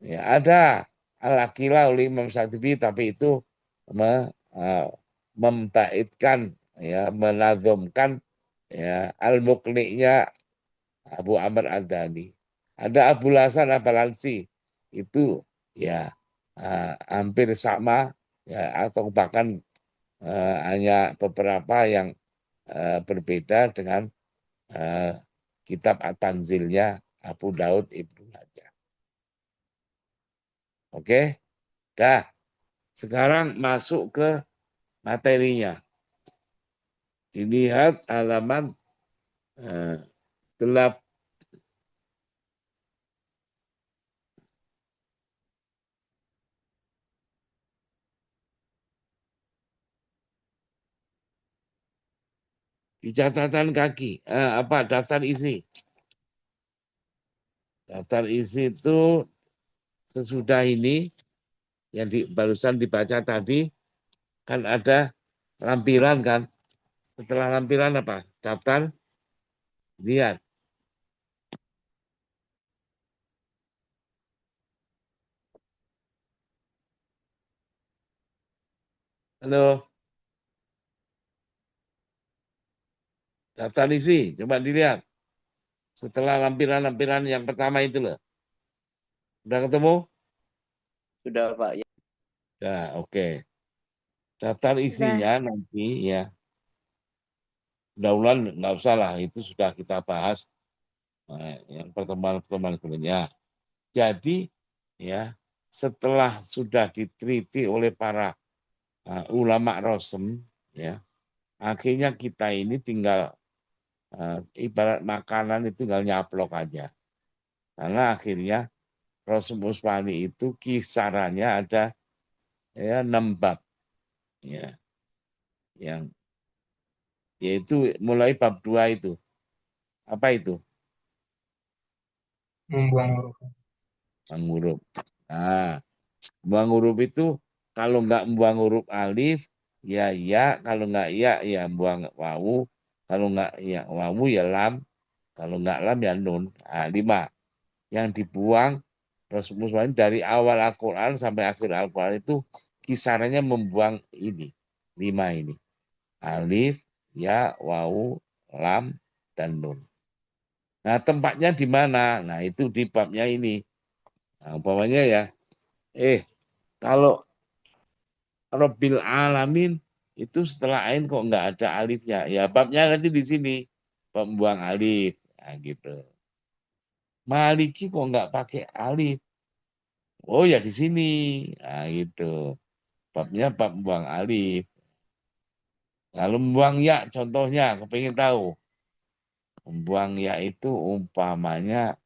ya ada Al-Aqilah oleh Imam Syatibi, tapi itu memtaidkan ya menazomkan ya Al-Muqni'nya Abu Amr Adani. Ada Abu Hasan Al-Balansi itu ya hampir sama ya atau bahkan hanya beberapa yang berbeda dengan kitab At-Tanzilnya Abu Daud Ibnu Majah. Oke, dah. Sekarang masuk ke materinya. Dilihat halaman gelap. Di catatan kaki, apa daftar isi. Daftar isi itu sesudah ini yang barusan dibaca tadi kan ada lampiran kan. Setelah lampiran apa? Daftar. Lihat. Halo. Daftar isi, coba dilihat. Setelah lampiran-lampiran yang pertama itu loh. Udah ketemu? Sudah Pak. Ya. Ya, oke. Daftar isinya nanti ya. Daulan nggak usah lah, itu sudah kita bahas yang pertemuan-pertemuan sebelumnya. Jadi ya setelah sudah diteliti oleh para ulama Rosem, ya akhirnya kita ini tinggal ibarat makanan itu tinggal nyaplok aja. Karena akhirnya Rasul Utsmani itu kisarannya ada ya 6 bab ya yang yaitu mulai bab 2 itu. Apa itu? Membuang huruf. Buang huruf. Nah, buang huruf itu kalau nggak buang huruf alif ya, kalau nggak ya buang wawu, kalau nggak ya wawu ya lam, kalau nggak lam ya nun. Nah, 5 yang dibuang Rasulullah dari awal Al-Quran sampai akhir Al-Quran itu kisarannya membuang ini 5 ini, alif, ya, wawu, lam, dan nun. Nah, tempatnya di mana? Nah, itu di babnya ini. Nah, umpamanya ya, kalau Rabbil Alamin itu setelah ain kok nggak ada alifnya. Ya, babnya nanti di sini, pembuang alif. Nah, gitu. Maliki kok nggak pakai alif? Oh ya di sini. Nah, gitu. Babnya bab buang alif. Lalu membuang ya, contohnya, kepengen tahu. Membuang ya itu umpamanya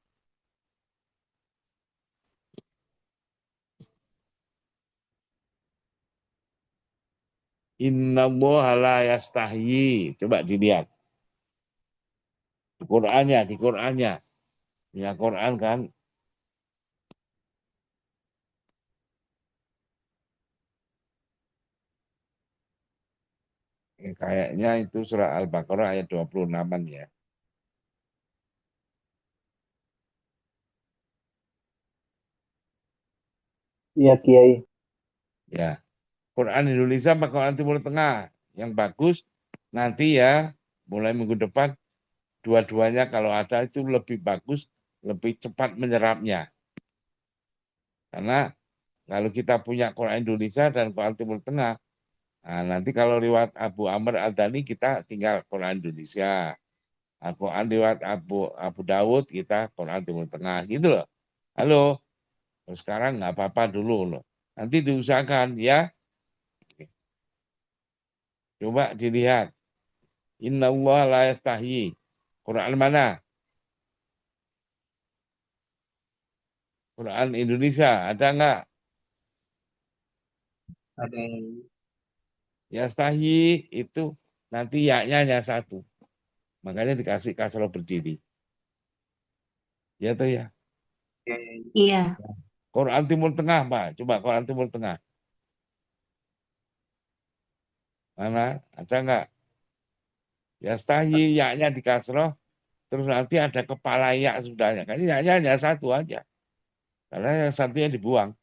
Innallaha la yastahyi. Coba dilihat. Di Qur'annya. Ya Quran kan. Kayaknya itu surah Al-Baqarah ayat 26 ya. Iya, Kiai. Ya. Quran Indonesia apa Quran Timur Tengah? Yang bagus nanti ya mulai minggu depan dua-duanya kalau ada itu lebih bagus, lebih cepat menyerapnya. Karena kalau kita punya Quran Indonesia dan Quran Timur Tengah, nah nanti kalau lewat Abu Amr Al-Dhani kita tinggal Quran Indonesia. Al-Quran lewat Abu Dawud kita Quran Timur Tengah gitu loh. Halo, sekarang nggak apa-apa dulu loh. Nanti diusahakan ya. Coba dilihat. Inna Allah la yastahi. Quran mana? Quran Indonesia ada nggak? Ada yang Yastahi itu nanti ya-nya hanya satu. Makanya dikasih kasroh berdiri. Ya tuh ya. Iya. Quran Timur Tengah, Pak. Coba Quran Timur Tengah. Mana? Ada nggak? Yastahi ya-nya di kasroh. Terus nanti ada kepala ya sudahnya. Kan ya-nya hanya satu aja. Karena yang satunya dibuang.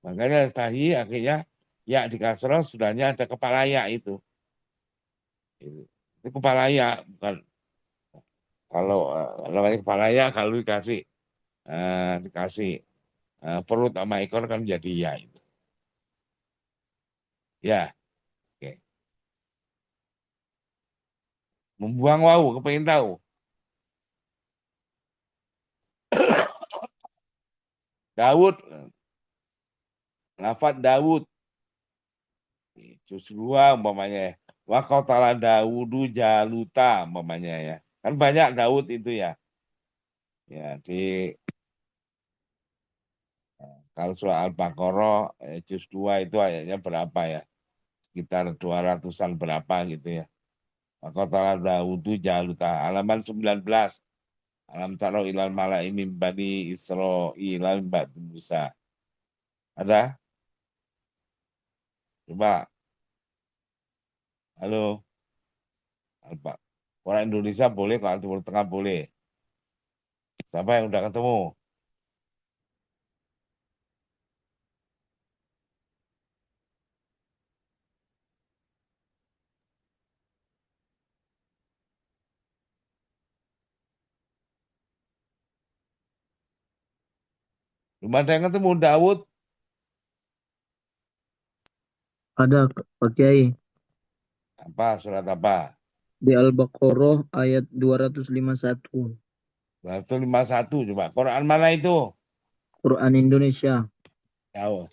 Makanya yastahi akhirnya ya di kasroh sudahnya ada kepala ya itu. Itu kepala ya bukan kalau namanya kepala ya kalau dikasih perut sama ekor kan menjadi ya itu. Ya, oke. Membuang wau, kepengen tahu. Daud, lafad Daud. Juz 2 umpamanya. Wa qatala Daudu Jaluta umpamanya ya. Kan banyak Daud itu ya. Ya, kalau surah Al-Baqarah juz 2 itu ayatnya berapa ya? Sekitar 200-an berapa gitu ya. Wa qatala Daudu Jaluta. Halaman 19. Alam taro ilal mala'i min bani Israila min ba'di Musa. Ada? Coba. Halo. Apa? Orang Indonesia boleh, kalau Timur Tengah boleh. Siapa yang udah ketemu? Belum ada yang ketemu Daud. Ada Pak Kiai Apa? Surat apa? di Al-Baqarah ayat 251 151 coba. Quran mana itu? Quran Indonesia. Tahu.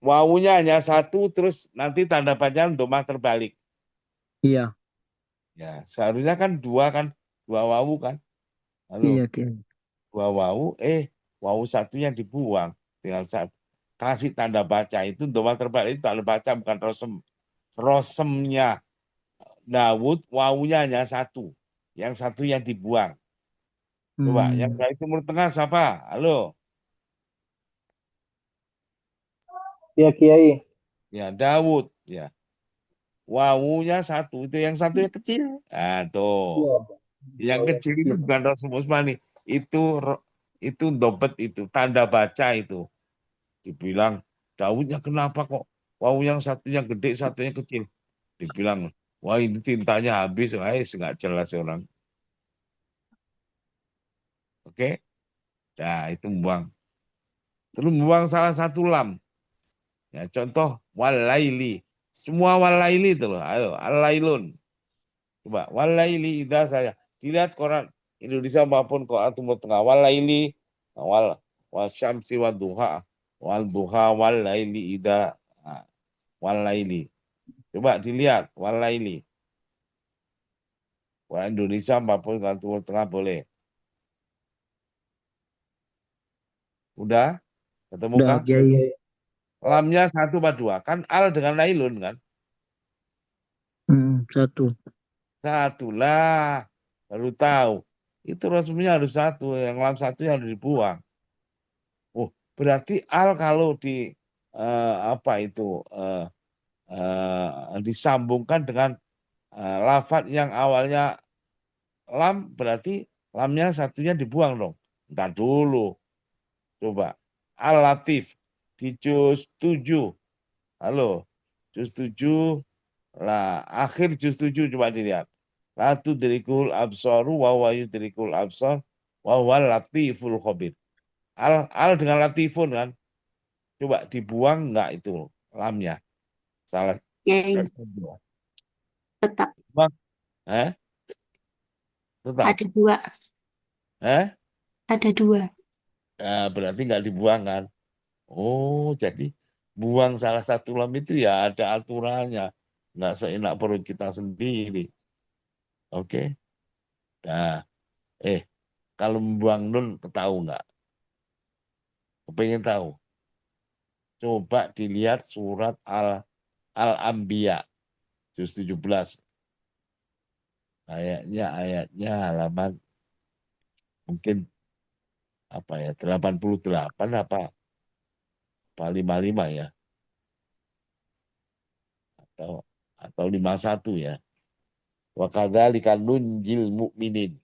Wawunya hanya satu, terus nanti tanda bacaan domah terbalik. Iya, Ya, seharusnya kan dua wawu kan. Halo, iya Kiai. dua wawu, wawu satunya dibuang. Tinggal satu. kasih tanda baca itu doma terbalik itu tanda baca bukan rosem. Rosemnya Dawud wawunya hanya satu. Yang satu yang dibuang. Coba yang dari Timur Tengah siapa? Halo. Ya Kiai. Ya Dawud ya. Wawunya satu itu yang satunya kecil. Nah, tuh. Iya. Yang kecil itu bukan Rasul Usmani. Itu dompet itu tanda baca itu. Dibilang Dawudnya kenapa kok wow yang satunya gede satunya kecil. Dibilang wah ini tintanya habis. Wah nggak jelas orang. Oke. Nah itu membuang. Terus membuang salah satu lam. Ya contoh walaili. Semua walaili itu loh. Ayo alailun. Coba walaili idza saya. Dilihat koran Indonesia maupun Quran Timur Tengah walaili wal syamsi wal duha wal laili idza wal laili. Coba dilihat wal laili. Quran Indonesia maupun Quran Timur Tengah boleh. Udah ketemu Udah, kah? Kiai. Lamnya satu apa dua? Kan al dengan lailun kan? Satu. Satu lah. Baru tahu. Itu rasanya harus satu. Yang lam satu yang harus dibuang. Oh, berarti al kalau di apa itu disambungkan dengan lafadz yang awalnya lam berarti lamnya satunya dibuang dong. Entar dulu. Coba. Al-Latif di juz 7. Halo. Juz 7 lah akhir juz 7 coba dilihat. La tudrikul absaru wa huwa yudrikul absar wa huwa latiful khabir. Al dengan latifun kan. Coba dibuang enggak itu lamnya. Salah. Kiai, tetap Bang, eh? Tetap. ada dua. Eh? Ada dua. Berarti nggak dibuang kan? Oh, jadi buang salah satu lam itu ya ada aturannya. Nggak seenak perut kita sendiri. Oke? Nah, kalau membuang nun, tahu nggak? Kepengen tahu? Coba dilihat surat Al-Anbiya, juz 17. Ayatnya halaman mungkin apa ya 88 apa 55 ya atau 51 ya. Wa kadzalika nunjil mu'minin.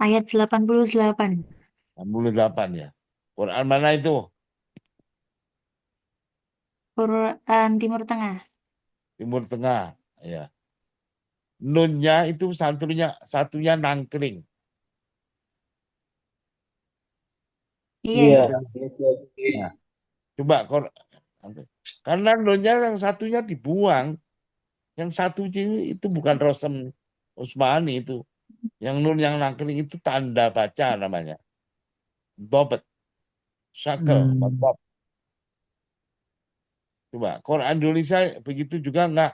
Ayat 88. 68 ya. Quran mana itu? Quran Timur Tengah. Timur Tengah. Ya. Nunnya itu satunya nangkring. Iya. Nah, coba karena nunnya yang satunya dibuang. Yang satu itu bukan Rosem Usmani itu. Yang nun yang nangkring itu tanda baca namanya. Dobet. Syakel. Coba Quran Indonesia begitu juga enggak?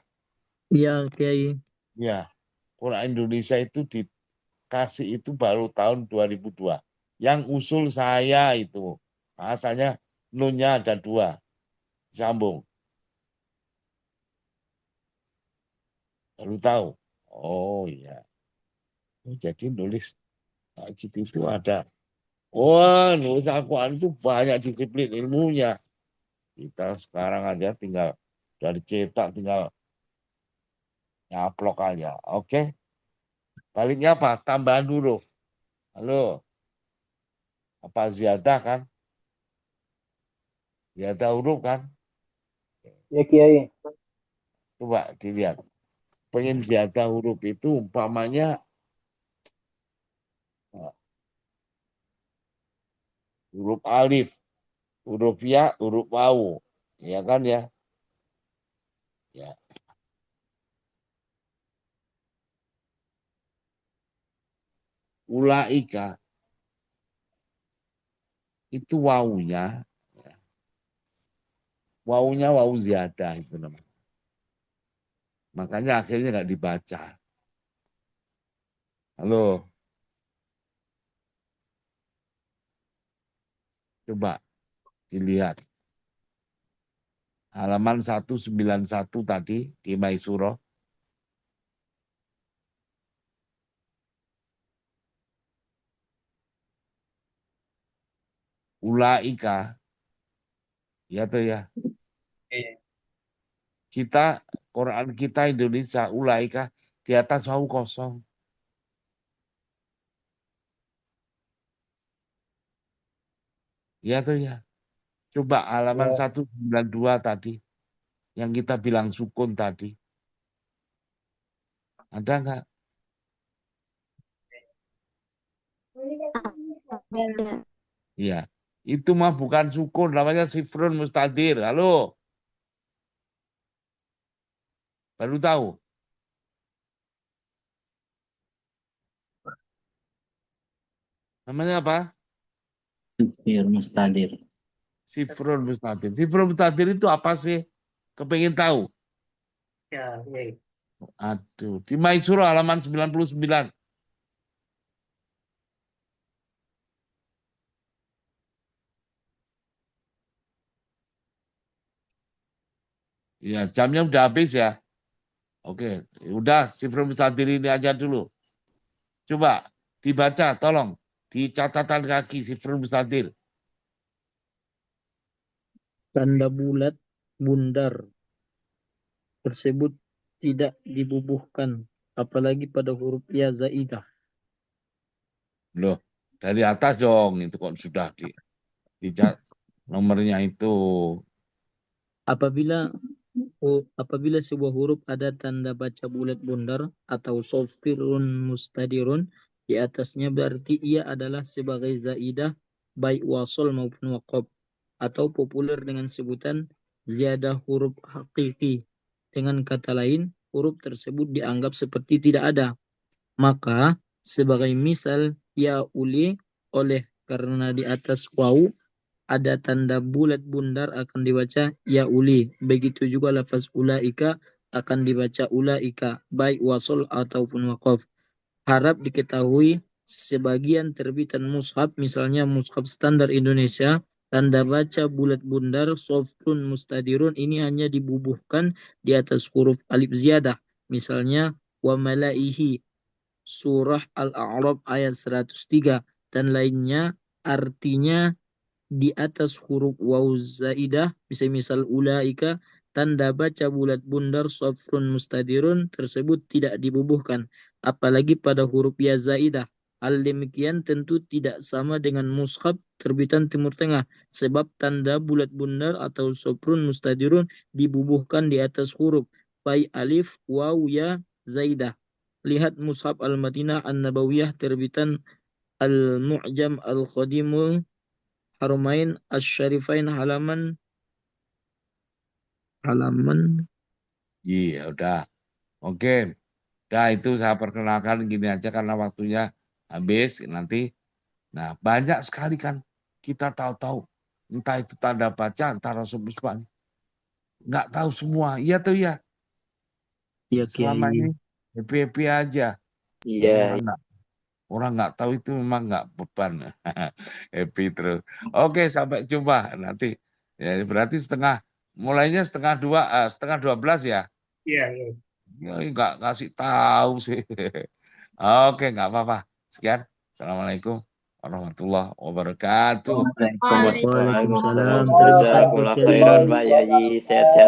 Iya, Kiai. Ya. Quran Indonesia itu dikasih itu baru tahun 2002. Yang usul saya itu asalnya nunnya ada dua. Sambung. Baru tahu. Oh iya. Jadi nulis gitu itu ada. Wah, nulis Al-Quran itu banyak disiplin ilmunya. Kita sekarang aja tinggal dari cetak tinggal nyaplok aja. Oke. Paling apa? Tambahan huruf. Halo. Apa ziyadah kan? Ziyadah huruf kan? Ya Kiai. Coba dilihat. Pengen ziyadah huruf itu umpamanya huruf alif, huruf ya, huruf wau. Ya kan ya? Ya. Ulaika itu wawunya, wawunya wawu ziyadah itu namanya. Makanya akhirnya nggak dibaca. Halo. Coba dilihat. Halaman 191 tadi di Maisuro. Ulaika. Ya tuh ya. Iya. Kita, Quran kita Indonesia, ulaika di atas wawu kosong. Ya tuh ya. Coba halaman Ya. 192 tadi. Yang kita bilang sukun tadi. Ada nggak? Ada. Iya. Itu mah bukan sukun, namanya sifrun mustadir. Halo? Baru tahu? Namanya apa? Sifir mustadir. Sifrun mustadir. Sifrun mustadir itu apa sih? Kepengen tahu? Ya, iya. Aduh, di Maisuro halaman 99. Ya, jamnya udah habis ya. Oke, udah sifrun mustadir ini aja dulu. Coba dibaca, tolong. Di catatan kaki sifrun mustadir. Tanda bulat bundar tersebut tidak dibubuhkan, apalagi pada huruf ya zaidah. Loh, dari atas dong. Itu kok sudah di nomornya itu. Apabila sebuah huruf ada tanda baca bulat bundar atau sofirun mustadirun di atasnya, berarti ia adalah sebagai zaidah baik wasol maupun waqaf, atau populer dengan sebutan ziyadah huruf hakiki. Dengan kata lain, huruf tersebut dianggap seperti tidak ada. Maka sebagai misal ya uli, oleh karena di atas waw ada tanda bulat bundar akan dibaca ya uli. Begitu juga lafaz ulaika akan dibaca ulaika, baik wasol ataupun waqaf. Harap diketahui sebagian terbitan mushaf, misalnya mushaf standar Indonesia, tanda baca bulat bundar sofrun mustadirun ini hanya dibubuhkan di atas huruf alif ziyadah. Misalnya wa malaihi, surah Al-A'raf ayat 103 dan lainnya, artinya di atas huruf waw zaidah, bisa misal ulaika, tanda baca bulat bundar sofrun mustadirun tersebut tidak dibubuhkan, apalagi pada huruf ya zaidah. Hal demikian tentu tidak sama dengan mushaf terbitan Timur Tengah, sebab tanda bulat bundar atau sofrun mustadirun dibubuhkan di atas huruf baik alif, waw, ya, zaidah. Lihat Mushaf Al-Madinah An-Nabawiyah terbitan Al-Mu'jam Al-Qadimul Harumain Asy-Syarifain halaman Iya, udah. Oke. Nah, itu saya perkenalkan gini aja karena waktunya habis nanti. Nah, banyak sekali kan kita tahu-tahu. Entah itu tanda baca, entah rasul musbah. Nggak tahu semua. Iya tuh ya. ya Selama Kiai. ini happy-happy aja. Iya, Orang nggak tahu itu memang nggak beban. Happy terus. Oke, sampai jumpa nanti. Ya, berarti mulainya setengah 12 ya. Iya, iya. Ya, nggak ngasih tahu sih. Oke, nggak apa-apa. Sekian. Assalamualaikum warahmatullahi wabarakatuh. Waalaikumsalam. Waalaikumsalam. Waalaikumsalam. Terima kasih Jazakumullah Kiai. khairan Pak Yayi. Sehat-sehat.